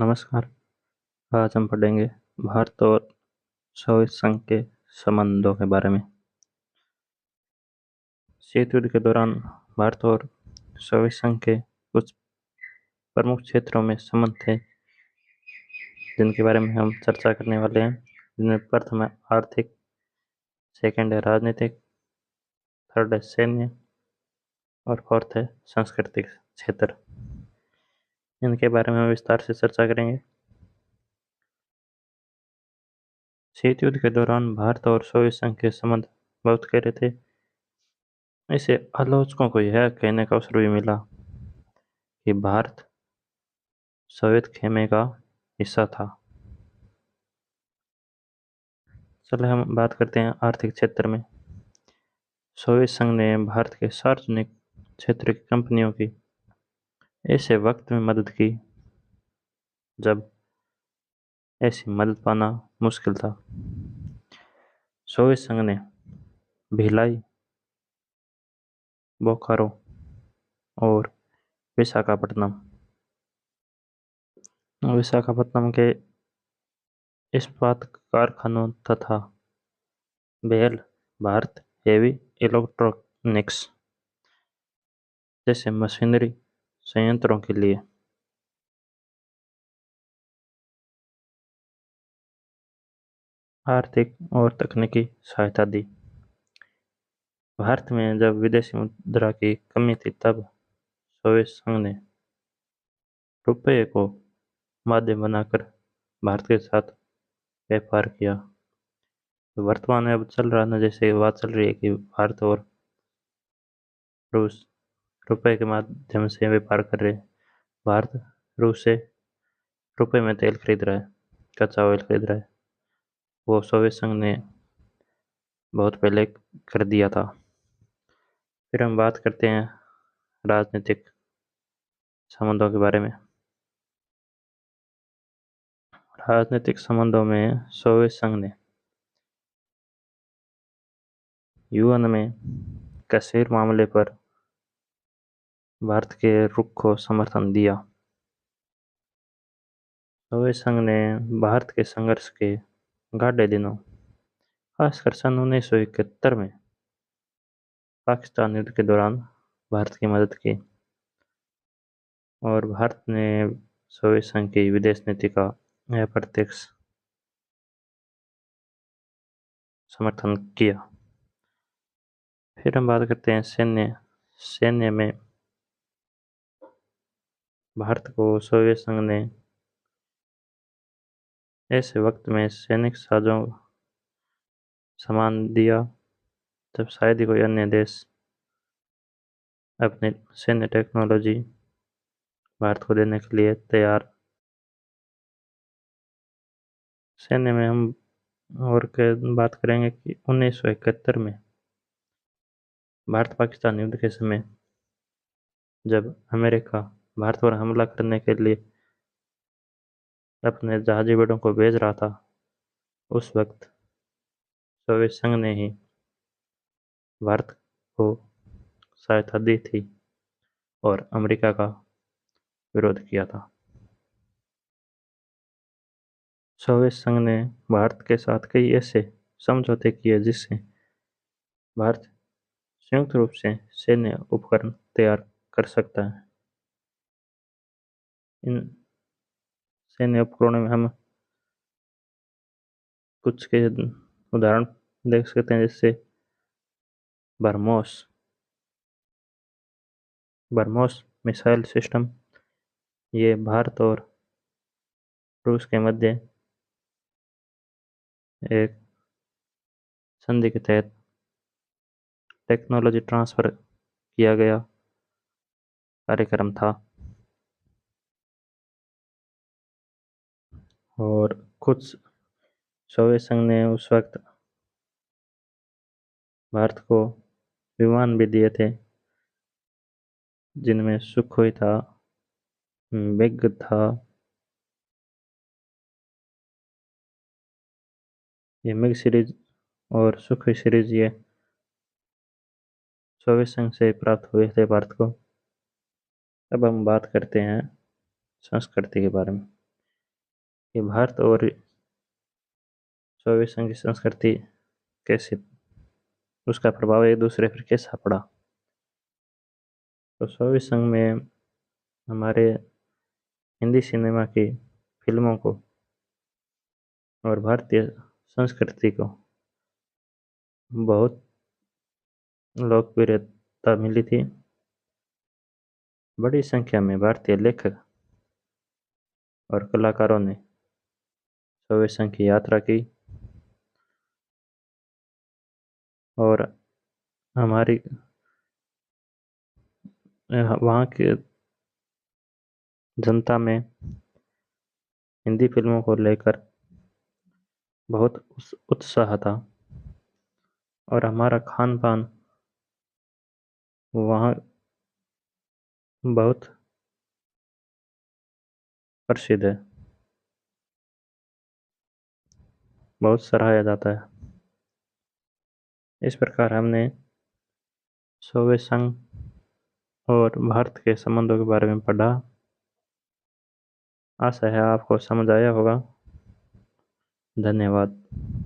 नमस्कार। आज हम पढ़ेंगे भारत और सोवियत संघ के संबंधों के बारे में। शीत युद्ध के दौरान भारत और सोवियत संघ के कुछ प्रमुख क्षेत्रों में संबंध थे जिनके बारे में हम चर्चा करने वाले हैं। जिनमें प्रथम है आर्थिक, सेकंड है राजनीतिक, थर्ड है सैन्य और फोर्थ है सांस्कृतिक क्षेत्र। इनके बारे में हम विस्तार से चर्चा करेंगे। शीत युद्ध के दौरान भारत और सोवियत संघ के संबंध बहुत गहरे थे। इसे आलोचकों को यह कहने का अवसर भी मिला कि भारत सोवियत खेमे का हिस्सा था। चलिए हम बात करते हैं आर्थिक क्षेत्र में। सोवियत संघ ने भारत के सार्वजनिक क्षेत्र की कंपनियों की ऐसे वक्त में मदद की जब ऐसी मदद पाना मुश्किल था। सोवियत संघ ने भिलाई, बोकारो और विशाखापट्टनम के इस्पात कारखानों तथा बेल भारत हेवी इलेक्ट्रॉनिक्स जैसे मशीनरी संयंत्रों के लिए आर्थिक और तकनीकी सहायता दी। भारत में जब विदेशी मुद्रा की कमी थी तब सोवियत संघ ने रुपये को माध्यम बनाकर भारत के साथ व्यापार किया। तो वर्तमान में अब चल रहा ना, जैसे बात चल रही है कि भारत और रूस रुपये के माध्यम से व्यापार कर रहे हैं। भारत रूस से रुपये में तेल खरीद रहा है, कच्चा ऑयल खरीद रहा है। वो सोवियत संघ ने बहुत पहले कर दिया था। फिर हम बात करते हैं राजनीतिक संबंधों के बारे में। राजनीतिक संबंधों में सोवियत संघ ने यूएन में कश्मीर मामले पर भारत के रुख को समर्थन दिया। सोवियत संघ ने भारत के संघर्ष के गाढ़े दिनों, खासकर सन 1971 में पाकिस्तान युद्ध के दौरान भारत की मदद की और भारत ने सोवियत संघ की विदेश नीति का अप्रत्यक्ष समर्थन किया। फिर हम बात करते हैं सैन्य में भारत को सोवियत संघ ने ऐसे वक्त में सैनिक साजों सामान दिया जब शायद ही कोई अन्य देश अपने सैन्य टेक्नोलॉजी भारत को देने के लिए तैयार। सैन्य में हम और बात करेंगे कि 1971 में भारत पाकिस्तान युद्ध के समय जब अमेरिका भारत पर हमला करने के लिए अपने जहाजी बेड़ों को भेज रहा था, उस वक्त सोवियत संघ ने ही भारत को सहायता दी थी और अमेरिका का विरोध किया था। सोवियत संघ ने भारत के साथ कई ऐसे समझौते किए जिससे भारत संयुक्त रूप से सैन्य उपकरण तैयार कर सकता है। इन सैन्य उपकरणों में हम कुछ के उदाहरण देख सकते हैं, जैसे ब्रह्मोस मिसाइल सिस्टम। ये भारत और रूस के मध्य एक संधि के तहत टेक्नोलॉजी ट्रांसफर किया गया कार्यक्रम था और कुछ सोवियत संघ ने उस वक्त भारत को विमान भी दिए थे जिनमें सुखोई था, मिग था। ये मिग सीरीज और सुखोई सीरीज ये सोवियत संघ से प्राप्त हुए थे भारत को। अब हम बात करते हैं संस्कृति के बारे में। कि भारत और सोवियत संघ की संस्कृति कैसे, उसका प्रभाव एक दूसरे पर कैसा पड़ा। तो सोवियत संघ में हमारे हिंदी सिनेमा की फिल्मों को और भारतीय संस्कृति को बहुत लोकप्रियता मिली थी। बड़ी संख्या में भारतीय लेखक और कलाकारों ने सोवियत संघ की यात्रा की और हमारी वहाँ की जनता में हिंदी फिल्मों को लेकर बहुत उत्साह था और हमारा खान पान वहाँ बहुत प्रसिद्ध है, बहुत सराहा जाता है। इस प्रकार हमने सोवियत संघ और भारत के संबंधों के बारे में पढ़ा। आशा है आपको समझ आया होगा। धन्यवाद।